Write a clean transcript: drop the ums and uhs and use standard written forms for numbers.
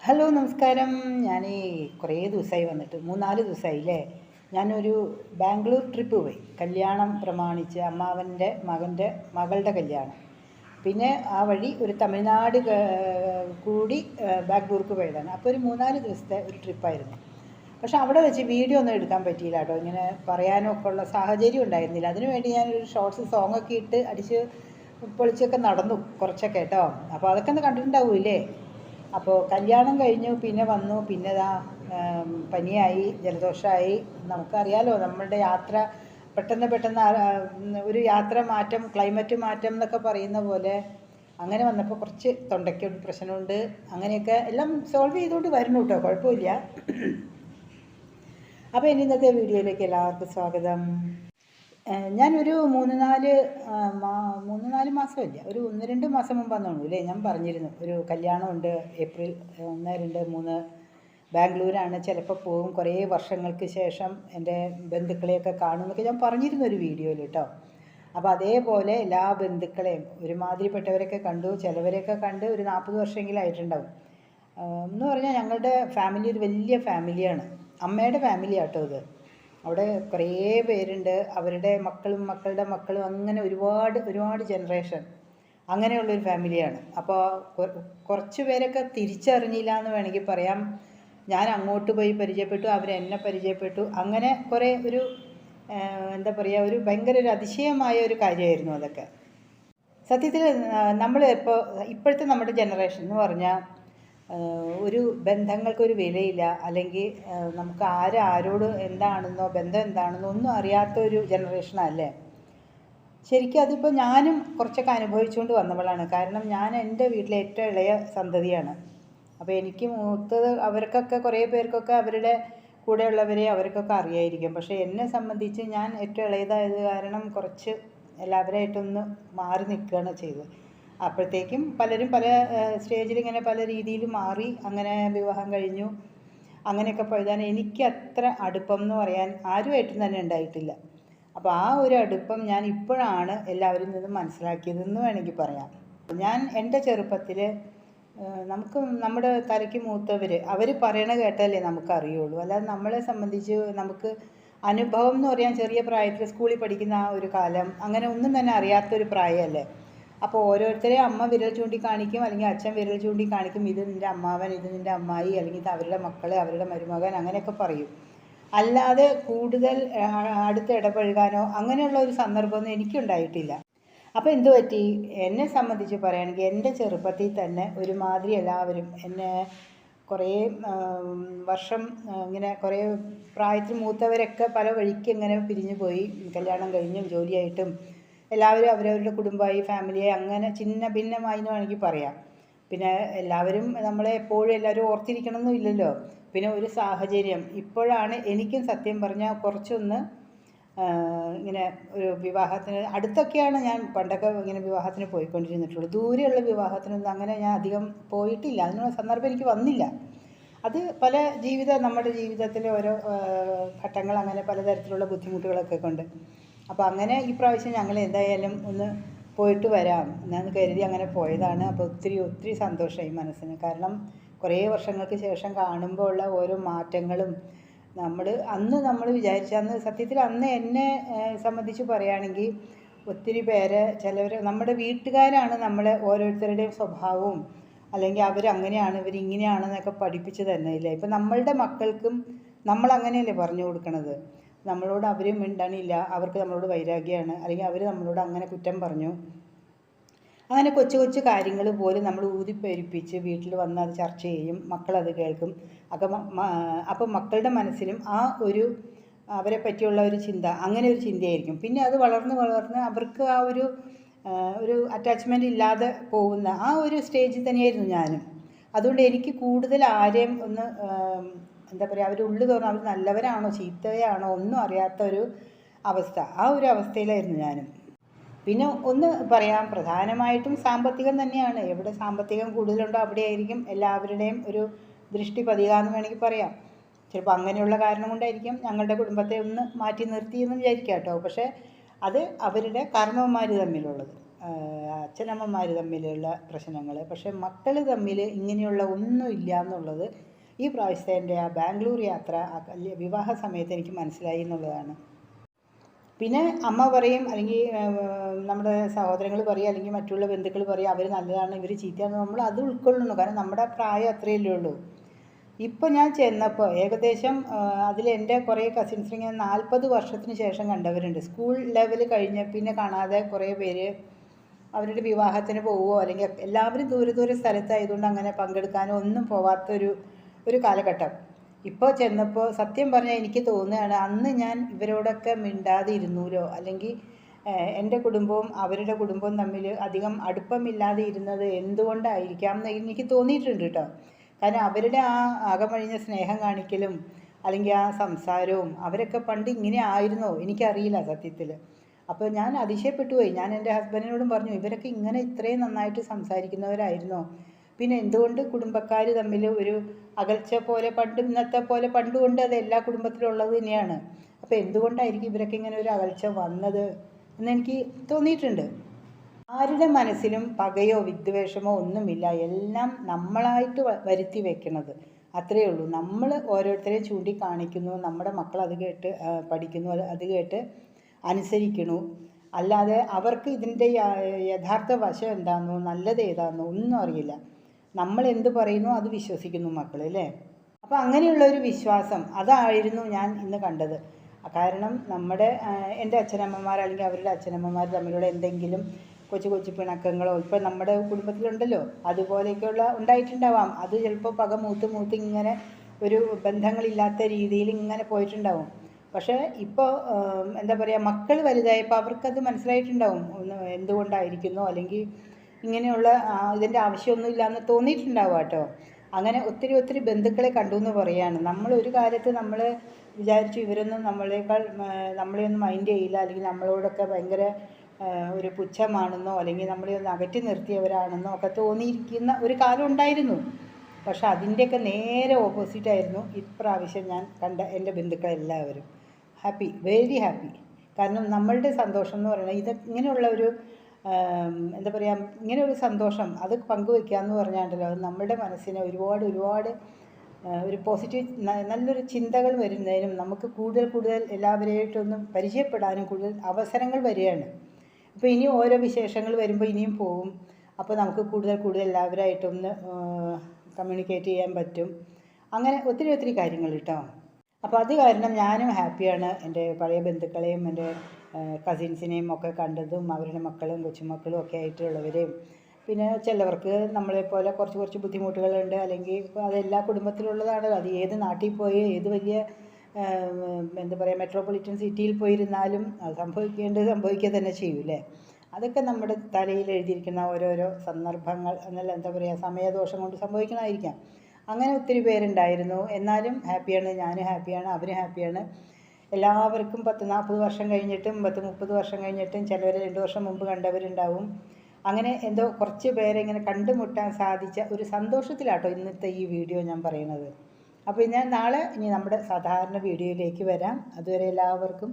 Hello നമസ്കാരം. ഞാൻ കുറേ ദിവസമായി വന്നിട്ട് 3-4 ദിവസമായില്ലേ. ഞാനൊരു ബാംഗ്ലൂർ ട്രിപ്പ് പോയി, കല്യാണം പ്രമാണിച്ച് അമ്മാവൻ്റെ മകളുടെ കല്യാണം. പിന്നെ ആ വഴി ഒരു തമിഴ്നാട് കൂടി ബാംഗ്ലൂർക്ക് പോയതാണ്. അപ്പോൾ ഒരു 3-4 ദിവസത്തെ ഒരു ട്രിപ്പായിരുന്നു. പക്ഷെ അവിടെ വെച്ച് വീഡിയോ ഒന്നും എടുക്കാൻ പറ്റിയില്ല കേട്ടോ. ഇങ്ങനെ പറയാനൊക്കെ ഉള്ള സാഹചര്യം ഉണ്ടായിരുന്നില്ല. അതിനുവേണ്ടി ഞാനൊരു ഷോർട്സ് സോങ്ങൊക്കെ ഇട്ട് അടിച്ച് പൊളിച്ചൊക്കെ നടന്നു കുറച്ചൊക്കെ കേട്ടോ. അപ്പോൾ അതൊക്കെ ഒന്ന് കണ്ടിട്ടുണ്ടാവില്ലേ. അപ്പോൾ കല്യാണം കഴിഞ്ഞു, പിന്നെ വന്നു, പിന്നെ പനിയായി, ജലദോഷമായി. നമുക്കറിയാലോ നമ്മളുടെ യാത്ര പെട്ടെന്ന് ഒരു യാത്ര മാറ്റം, ക്ലൈമറ്റ് മാറ്റം എന്നൊക്കെ പറയുന്ന പോലെ അങ്ങനെ വന്നപ്പോൾ കുറച്ച് തൊണ്ടയ്ക്ക് പ്രശ്നമുണ്ട്. അങ്ങനെയൊക്കെ എല്ലാം സോൾവ് ചെയ്തുകൊണ്ട് വരുന്നു കേട്ടോ, കുഴപ്പമില്ല. അപ്പോൾ ഇന്നത്തെ വീഡിയോയിലേക്ക് എല്ലാവർക്കും സ്വാഗതം. ഞാനൊരു 3-4 മാസമില്ല, ഒരു 1-2 മാസം മുമ്പ് വന്നോളൂ അല്ലേ, ഞാൻ പറഞ്ഞിരുന്നു ഒരു കല്യാണമുണ്ട് ഏപ്രിൽ 1-2-3 ബാംഗ്ലൂരാണ്. ചിലപ്പോൾ പോകും, കുറേ വർഷങ്ങൾക്ക് ശേഷം എൻ്റെ ബന്ധുക്കളെയൊക്കെ കാണുമെന്നൊക്കെ ഞാൻ പറഞ്ഞിരുന്നു ഒരു വീഡിയോയിൽ കേട്ടോ. അപ്പോൾ അതേപോലെ എല്ലാ ബന്ധുക്കളെയും ഒരുമാതിരിപ്പെട്ടവരൊക്കെ കണ്ടു, ചിലവരെയൊക്കെ കണ്ട് ഒരു 40 വർഷമെങ്കിലും ആയിട്ടുണ്ടാവും. എന്ന് പറഞ്ഞാൽ ഞങ്ങളുടെ ഫാമിലി ഒരു വലിയ ഫാമിലിയാണ്, അമ്മയുടെ ഫാമിലി ആട്ടോ ഇത്. അവിടെ കുറേ പേരുണ്ട്, അവരുടെ മക്കളും മക്കളുടെ മക്കളും, അങ്ങനെ ഒരുപാട് ജനറേഷൻ അങ്ങനെയുള്ളൊരു ഫാമിലിയാണ്. അപ്പോൾ കുറച്ച് പേരൊക്കെ തിരിച്ചറിഞ്ഞില്ല എന്ന് വേണമെങ്കിൽ പറയാം. ഞാൻ അങ്ങോട്ട് പോയി പരിചയപ്പെട്ടു, അവരെന്നെ പരിചയപ്പെട്ടു. അങ്ങനെ കുറേ എന്താ പറയുക, ഒരു ഭയങ്കര ഒരു അതിശയമായ ഒരു കാര്യമായിരുന്നു അതൊക്കെ. സത്യത്തിൽ ഇപ്പോഴത്തെ നമ്മുടെ ജനറേഷൻ എന്ന് പറഞ്ഞാൽ ഒരു ബന്ധങ്ങൾക്കൊരു വിലയില്ല, അല്ലെങ്കിൽ നമുക്ക് ആരോട് എന്താണെന്നോ ബന്ധം എന്താണെന്നോ ഒന്നും അറിയാത്ത ഒരു ജനറേഷനല്ലേ ശരിക്കും. അതിപ്പോൾ ഞാനും കുറച്ചൊക്കെ അനുഭവിച്ചുകൊണ്ട് വന്നവളാണ്. കാരണം ഞാൻ എൻ്റെ വീട്ടിലെ ഏറ്റവും ഇളയ സന്തതിയാണ്. അപ്പോൾ എനിക്ക് മൂത്തത് അവർക്കൊക്കെ, കുറേ പേർക്കൊക്കെ അവരുടെ കൂടെയുള്ളവരെ അവർക്കൊക്കെ അറിയായിരിക്കും. പക്ഷേ എന്നെ സംബന്ധിച്ച് ഞാൻ ഏറ്റവും ഇളയതായത് കാരണം കുറച്ച് എല്ലാവരായിട്ടൊന്ന് മാറി നിൽക്കുകയാണ് ചെയ്തത്. അപ്പോഴത്തേക്കും പലരും പല സ്റ്റേജിൽ ഇങ്ങനെ പല രീതിയിൽ മാറി, അങ്ങനെ വിവാഹം കഴിഞ്ഞു. അങ്ങനെയൊക്കെ പോയതാണ്. എനിക്ക് അത്ര അടുപ്പം എന്ന് പറയാൻ ആരുമായിട്ടും തന്നെ ഉണ്ടായിട്ടില്ല. അപ്പോൾ ആ ഒരു അടുപ്പം ഞാൻ ഇപ്പോഴാണ് എല്ലാവരിൽ നിന്നും മനസ്സിലാക്കിയതെന്ന് വേണമെങ്കിൽ പറയാം. ഞാൻ എൻ്റെ ചെറുപ്പത്തിൽ നമ്മുടെ തലയ്ക്ക് മൂത്തവർ അവർ പറയണ കേട്ടാലേ നമുക്കറിയുള്ളൂ. അല്ലാതെ നമ്മളെ സംബന്ധിച്ച് നമുക്ക് അനുഭവം എന്ന് പറയാൻ ചെറിയ പ്രായത്തിൽ സ്കൂളിൽ പഠിക്കുന്ന ആ ഒരു കാലം അങ്ങനെ ഒന്നും തന്നെ അറിയാത്തൊരു പ്രായമല്ലേ. അപ്പോൾ ഓരോരുത്തരെ അമ്മ വിരൽ ചൂണ്ടി കാണിക്കും, അല്ലെങ്കിൽ അച്ഛൻ വിരൽ ചൂണ്ടി കാണിക്കും, ഇത് നിൻ്റെ അമ്മാവൻ, ഇത് നിൻ്റെ അമ്മായി, അല്ലെങ്കിൽ ഇത് അവരുടെ മക്കൾ, അവരുടെ മരുമകൻ, അങ്ങനെയൊക്കെ പറയും. അല്ലാതെ കൂടുതൽ അടുത്ത് ഇടപഴകാനോ അങ്ങനെയുള്ള ഒരു സന്ദർഭമൊന്നും എനിക്കുണ്ടായിട്ടില്ല. അപ്പോൾ എന്തു പറ്റി, എന്നെ സംബന്ധിച്ച് പറയുകയാണെങ്കിൽ എൻ്റെ ചെറുപ്പത്തിൽ തന്നെ ഒരുമാതിരി എല്ലാവരും എന്നെ കുറേ വർഷം ഇങ്ങനെ കുറേ പ്രായത്തിൽ മൂത്തവരൊക്കെ പല വഴിക്ക് ഇങ്ങനെ പിരിഞ്ഞു പോയി, കല്യാണം കഴിഞ്ഞും ജോലിയായിട്ടും എല്ലാവരും അവരവരുടെ കുടുംബമായി, ഫാമിലിയായി, അങ്ങനെ ചിന്ന ഭിന്നമായി എന്ന് വേണമെങ്കിൽ പറയാം. പിന്നെ എല്ലാവരും നമ്മളെ എപ്പോഴും എല്ലാവരും ഓർത്തിരിക്കണമെന്നും ഇല്ലല്ലോ. പിന്നെ ഒരു സാഹചര്യം ഇപ്പോഴാണ് എനിക്കും സത്യം പറഞ്ഞാൽ കുറച്ചൊന്ന് ഇങ്ങനെ ഒരു വിവാഹത്തിന് അടുത്തൊക്കെയാണ് ഞാൻ പണ്ടൊക്കെ ഇങ്ങനെ വിവാഹത്തിന് പോയിക്കൊണ്ടിരുന്നിട്ടുള്ളൂ. ദൂരെയുള്ള വിവാഹത്തിനൊന്നും അങ്ങനെ ഞാൻ അധികം പോയിട്ടില്ല, അതിനുള്ള സന്ദർഭം എനിക്ക് വന്നില്ല. അത് നമ്മുടെ ജീവിതത്തിലെ ഓരോ ഘട്ടങ്ങൾ, അങ്ങനെ പലതരത്തിലുള്ള ബുദ്ധിമുട്ടുകളൊക്കെ കൊണ്ട്. അപ്പോൾ അങ്ങനെ ഈ പ്രാവശ്യം ഞങ്ങൾ എന്തായാലും ഒന്ന് പോയിട്ട് വരാം എന്ന് കരുതി അങ്ങനെ പോയതാണ്. അപ്പോൾ ഒത്തിരി സന്തോഷമായി മനസ്സിന്. കാരണം കുറേ വർഷങ്ങൾക്ക് ശേഷം കാണുമ്പോൾ ഉള്ള ഓരോ മാറ്റങ്ങളും നമ്മൾ വിചാരിച്ച സത്യത്തിൽ അന്ന് എന്നെ സംബന്ധിച്ച് പറയുകയാണെങ്കിൽ ഒത്തിരി പേര്, ചിലവർ നമ്മുടെ വീട്ടുകാരാണ് നമ്മളെ ഓരോരുത്തരുടെയും സ്വഭാവവും, അല്ലെങ്കിൽ അവരങ്ങനെയാണ് ഇവരിങ്ങനെയാണെന്നൊക്കെ പഠിപ്പിച്ച് തന്നെ ഇല്ല. ഇപ്പം നമ്മളുടെ മക്കൾക്കും നമ്മളങ്ങനെയല്ലേ പറഞ്ഞു കൊടുക്കണത്. നമ്മളോട് അവർ മിണ്ടണില്ല, അവർക്ക് നമ്മളോട് വൈരാഗ്യമാണ്, അല്ലെങ്കിൽ അവർ നമ്മളോട് അങ്ങനെ കുറ്റം പറഞ്ഞു. അങ്ങനെ കൊച്ചു കാര്യങ്ങൾ പോലും നമ്മൾ ഊതിപ്പെരുപ്പിച്ച് വീട്ടിൽ വന്ന് അത് ചർച്ച ചെയ്യും, മക്കളത് കേൾക്കും. അപ്പം മക്കളുടെ മനസ്സിലും ആ ഒരു അവരെ പറ്റിയുള്ള ഒരു ചിന്ത, അങ്ങനെ ഒരു ചിന്തയായിരിക്കും. പിന്നെ അത് വളർന്ന് അവർക്ക് ആ ഒരു അറ്റാച്ച്മെൻ്റ് ഇല്ലാതെ പോകുന്ന ആ ഒരു സ്റ്റേജിൽ തന്നെയായിരുന്നു ഞാനും. അതുകൊണ്ട് എനിക്ക് കൂടുതൽ ആരെയും ഒന്ന് എന്താ പറയുക, അവർ ഉള്ളു തോന്നുന്നു അവർ നല്ലവരാണോ ചീത്തയാണോ ഒന്നും അറിയാത്ത ഒരു അവസ്ഥ, ആ ഒരു അവസ്ഥയിലായിരുന്നു ഞാനും. പിന്നെ ഒന്ന് പറയാം, പ്രധാനമായിട്ടും സാമ്പത്തികം തന്നെയാണ്. എവിടെ സാമ്പത്തികം കൂടുതലുണ്ടോ അവിടെയായിരിക്കും എല്ലാവരുടെയും ഒരു ദൃഷ്ടി പതിയാന്ന് വേണമെങ്കിൽ പറയാം. ചിലപ്പോൾ അങ്ങനെയുള്ള കാരണം കൊണ്ടായിരിക്കും ഞങ്ങളുടെ കുടുംബത്തെ ഒന്ന് മാറ്റി നിർത്തിയെന്ന് വിചാരിക്കാം കേട്ടോ. പക്ഷേ അത് അവരുടെ കാരണവന്മാർ തമ്മിലുള്ളത്. അച്ഛനമ്മമാർ തമ്മിലുള്ള പ്രശ്നങ്ങൾ. പക്ഷേ മക്കൾ തമ്മിൽ ഇങ്ങനെയുള്ള ഒന്നും ഇല്ല എന്നുള്ളത് ഈ പ്രാവശ്യത്തെ എൻ്റെ ആ ബാംഗ്ലൂർ യാത്ര, ആ വിവാഹ സമയത്ത് എനിക്ക് മനസ്സിലായി എന്നുള്ളതാണ്. പിന്നെ അമ്മ പറയും, അല്ലെങ്കിൽ നമ്മുടെ സഹോദരങ്ങൾ പറയും, അല്ലെങ്കിൽ മറ്റുള്ള ബന്ധുക്കൾ പറയും അവർ നല്ലതാണ് ഇവർ ചീത്തയാണ്. നമ്മൾ അത് ഉൾക്കൊള്ളുന്നു, കാരണം നമ്മുടെ പ്രായം അത്രയല്ലേ ഉള്ളൂ. ഇപ്പോൾ ഞാൻ ചെന്നപ്പോൾ ഏകദേശം അതിൽ എൻ്റെ കുറേ കസിൻസിനെ ഞാൻ 40 വർഷത്തിന് ശേഷം കണ്ടവരുണ്ട്. സ്കൂൾ ലെവൽ കഴിഞ്ഞ പിന്നെ കാണാതെ കുറേ പേര് അവരുടെ വിവാഹത്തിന് പോവുകയോ, അല്ലെങ്കിൽ എല്ലാവരും ദൂരെ ദൂരെ സ്ഥലത്തായതുകൊണ്ട് അങ്ങനെ പങ്കെടുക്കാനോ ഒന്നും പോവാത്തൊരു കാലഘട്ടം. ഇപ്പോൾ ചെന്നപ്പോൾ സത്യം പറഞ്ഞാൽ എനിക്ക് തോന്നുകയാണ്, അന്ന് ഞാൻ ഇവരോടൊക്കെ മിണ്ടാതെ ഇരുന്നൂലോ, അല്ലെങ്കിൽ എൻ്റെ കുടുംബവും അവരുടെ കുടുംബവും തമ്മിൽ അധികം അടുപ്പമില്ലാതെ ഇരുന്നത് എന്തുകൊണ്ടായിരിക്കാം എന്ന് എനിക്ക് തോന്നിയിട്ടുണ്ട് കേട്ടോ. കാരണം അവരുടെ ആ അകമഴിഞ്ഞ സ്നേഹം കാണിക്കലും അല്ലെങ്കിൽ ആ സംസാരവും അവരൊക്കെ പണ്ട് ഇങ്ങനെ ആയിരുന്നോ എനിക്കറിയില്ല സത്യത്തിൽ. അപ്പോൾ ഞാൻ അതിശയപ്പെട്ടു പോയി. ഞാൻ എൻ്റെ ഹസ്ബൻഡിനോടും പറഞ്ഞു, ഇവരൊക്കെ ഇങ്ങനെ ഇത്രയും നന്നായിട്ട് സംസാരിക്കുന്നവരായിരുന്നോ? പിന്നെ എന്തുകൊണ്ട് കുടുംബക്കാർ തമ്മിൽ ഒരു അകൽച്ച പോലെ, ഇന്നത്തെ പോലെ പണ്ടുകൊണ്ട് അത് എല്ലാ കുടുംബത്തിലും ഉള്ളത് തന്നെയാണ്. അപ്പോൾ എന്തുകൊണ്ടായിരിക്കും ഇവരൊക്കെ ഇങ്ങനെ ഒരു അകൽച്ച വന്നത് എന്നെനിക്ക് തോന്നിയിട്ടുണ്ട്. ആരുടെ മനസ്സിലും പകയോ വിദ്വേഷമോ ഒന്നുമില്ല, എല്ലാം നമ്മളായിട്ട് വരുത്തി വെക്കണത് അത്രയേ ഉള്ളൂ. നമ്മൾ ഓരോരുത്തരെയും ചൂണ്ടിക്കാണിക്കുന്നു, നമ്മുടെ മക്കൾ അത് കേട്ട് പഠിക്കുന്നു, അത് കേട്ട് അനുസരിക്കണു. അല്ലാതെ അവർക്ക് ഇതിൻ്റെ യഥാർത്ഥ വശം എന്താണെന്നോ നല്ലത് ഏതാണെന്നോ ഒന്നും അറിയില്ല. നമ്മൾ എന്ത് പറയുന്നു അത് വിശ്വസിക്കുന്നു മക്കൾ, അല്ലേ? അപ്പോൾ അങ്ങനെയുള്ള ഒരു വിശ്വാസം അതായിരുന്നു ഞാൻ ഇന്ന് കണ്ടത്. കാരണം എൻ്റെ അച്ഛനമ്മമാർ അല്ലെങ്കിൽ അവരുടെ അച്ഛനമ്മമാർ തമ്മിലുള്ള എന്തെങ്കിലും കൊച്ചു കൊച്ചു പിണക്കങ്ങളോ ഇപ്പോൾ നമ്മുടെ കുടുംബത്തിലുണ്ടല്ലോ, അതുപോലെയൊക്കെയുള്ള ഉണ്ടായിട്ടുണ്ടാവാം. അത് ചിലപ്പോൾ പക മൂത്ത് ഇങ്ങനെ ഒരു ബന്ധങ്ങളില്ലാത്ത രീതിയിൽ ഇങ്ങനെ പോയിട്ടുണ്ടാവും. പക്ഷേ ഇപ്പോൾ എന്താ പറയുക, മക്കൾ വലുതായപ്പോൾ അവർക്കത് മനസ്സിലായിട്ടുണ്ടാവും എന്തുകൊണ്ടായിരിക്കുന്നോ, അല്ലെങ്കിൽ ഇങ്ങനെയുള്ള ഇതിൻ്റെ ആവശ്യമൊന്നുമില്ല എന്ന് തോന്നിയിട്ടുണ്ടാവുക കേട്ടോ. അങ്ങനെ ഒത്തിരി ബന്ധുക്കളെ കണ്ടു എന്ന് പറയുകയാണ്. നമ്മൾ ഒരു കാലത്ത് നമ്മൾ വിചാരിച്ചു ഇവരൊന്നും നമ്മളെയൊന്നും മൈൻഡ് ചെയ്യില്ല, അല്ലെങ്കിൽ നമ്മളോടൊക്കെ ഭയങ്കര ഒരു പുച്ഛമാണെന്നോ, അല്ലെങ്കിൽ നമ്മളെ ഒന്ന് അകറ്റി നിർത്തിയവരാണെന്നോ ഒക്കെ തോന്നിയിരിക്കുന്ന ഒരു കാലം ഉണ്ടായിരുന്നു. പക്ഷെ അതിൻ്റെയൊക്കെ നേരെ ഓപ്പോസിറ്റായിരുന്നു ഇപ്രാവശ്യം ഞാൻ കണ്ട എൻ്റെ ബന്ധുക്കളെല്ലാവരും. Happy, very happy. കാരണം നമ്മളുടെ സന്തോഷം എന്ന് പറയുന്നത് ഇങ്ങനെയുള്ള ഒരു എന്താ പറയുക, ഇങ്ങനെയൊരു സന്തോഷം അത് പങ്കുവയ്ക്കുക എന്ന് പറഞ്ഞാണ്ടല്ലോ, അത് നമ്മുടെ മനസ്സിനെ ഒരുപാട് ഒരു പോസിറ്റീവ് നല്ലൊരു ചിന്തകൾ വരുന്നതിനും നമുക്ക് കൂടുതൽ എല്ലാവരെയായിട്ടൊന്നും പരിചയപ്പെടാനും കൂടുതൽ അവസരങ്ങൾ വരികയാണ്. അപ്പോൾ ഇനി ഓരോ വിശേഷങ്ങൾ വരുമ്പോൾ ഇനിയും പോവും. അപ്പോൾ നമുക്ക് കൂടുതൽ എല്ലാവരായിട്ടൊന്ന് കമ്മ്യൂണിക്കേറ്റ് ചെയ്യാൻ പറ്റും. അങ്ങനെ ഒത്തിരി കാര്യങ്ങൾ കേട്ടോ. അപ്പോൾ അത് കാരണം ഞാനും ഹാപ്പിയാണ്. എൻ്റെ പഴയ ബന്ധുക്കളെയും എൻ്റെ കസിൻസിനെയും ഒക്കെ കണ്ടതും അവരുടെ മക്കളും കൊച്ചുമക്കളും ഒക്കെ ആയിട്ടുള്ളവരെയും. പിന്നെ ചിലവർക്ക് നമ്മളെപ്പോലെ കുറച്ച് ബുദ്ധിമുട്ടുകളുണ്ട്, അല്ലെങ്കിൽ അതെല്ലാ കുടുംബത്തിലുള്ളതാണ്. അത് ഏത് നാട്ടിൽ പോയി ഏത് വലിയ എന്താ പറയുക മെട്രോപൊളിറ്റൻ സിറ്റിയിൽ പോയിരുന്നാലും അത് സംഭവിക്കുക തന്നെ ചെയ്യൂലേ. അതൊക്കെ നമ്മുടെ തലയിൽ എഴുതിയിരിക്കുന്ന ഓരോരോ സന്ദർഭങ്ങൾ എന്നല്ല, എന്താ പറയുക, സമയദോഷം കൊണ്ട് സംഭവിക്കണമായിരിക്കാം. അങ്ങനെ ഒത്തിരി പേരുണ്ടായിരുന്നു. എന്നാലും ഹാപ്പിയാണ്, ഞാനും ഹാപ്പിയാണ്, അവരും ഹാപ്പിയാണ്. എല്ലാവർക്കും 10-40 വർഷം കഴിഞ്ഞിട്ടും 10-30 വർഷം കഴിഞ്ഞിട്ടും ചിലവർ 2 വർഷം മുമ്പ് കണ്ടവരുണ്ടാവും. അങ്ങനെ എന്തോ കുറച്ച് പേരെ ഇങ്ങനെ കണ്ടുമുട്ടാൻ സാധിച്ച ഒരു സന്തോഷത്തിലാട്ടോ ഇന്നത്തെ ഈ വീഡിയോ ഞാൻ പറയുന്നത്. അപ്പോൾ ഞാൻ നാളെ ഇനി നമ്മുടെ സാധാരണ വീഡിയോയിലേക്ക് വരാം. അതുവരെ എല്ലാവർക്കും